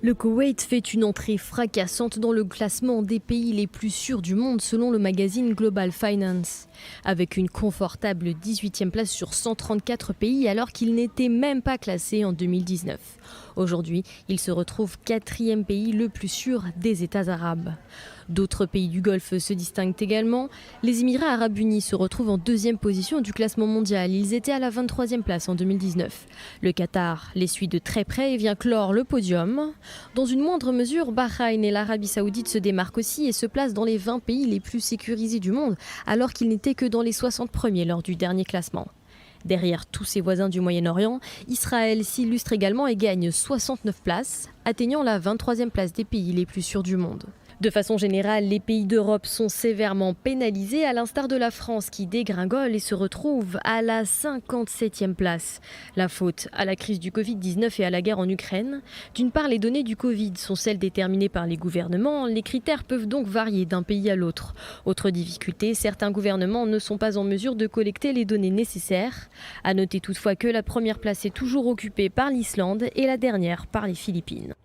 Le Koweït fait une entrée fracassante dans le classement des pays les plus sûrs du monde selon le magazine Global Finance. Avec une confortable 18e place sur 134 pays alors qu'il n'était même pas classé en 2019. Aujourd'hui, il se retrouve 4e pays le plus sûr des États arabes. D'autres pays du Golfe se distinguent également. Les Émirats arabes unis se retrouvent en 2e position du classement mondial. Ils étaient à la 23e place en 2019. Le Qatar les suit de très près et vient clore le podium. Dans une moindre mesure, Bahreïn et l'Arabie saoudite se démarquent aussi et se placent dans les 20 pays les plus sécurisés du monde, alors qu'ils n'étaient que dans les 60 premiers lors du dernier classement. Derrière tous ses voisins du Moyen-Orient, Israël s'illustre également et gagne 69 places, atteignant la 23e place des pays les plus sûrs du monde. De façon générale, les pays d'Europe sont sévèrement pénalisés, à l'instar de la France qui dégringole et se retrouve à la 57e place. La faute à la crise du Covid-19 et à la guerre en Ukraine. D'une part, les données du Covid sont celles déterminées par les gouvernements. Les critères peuvent donc varier d'un pays à l'autre. Autre difficulté, certains gouvernements ne sont pas en mesure de collecter les données nécessaires. À noter toutefois que la première place est toujours occupée par l'Islande et la dernière par les Philippines.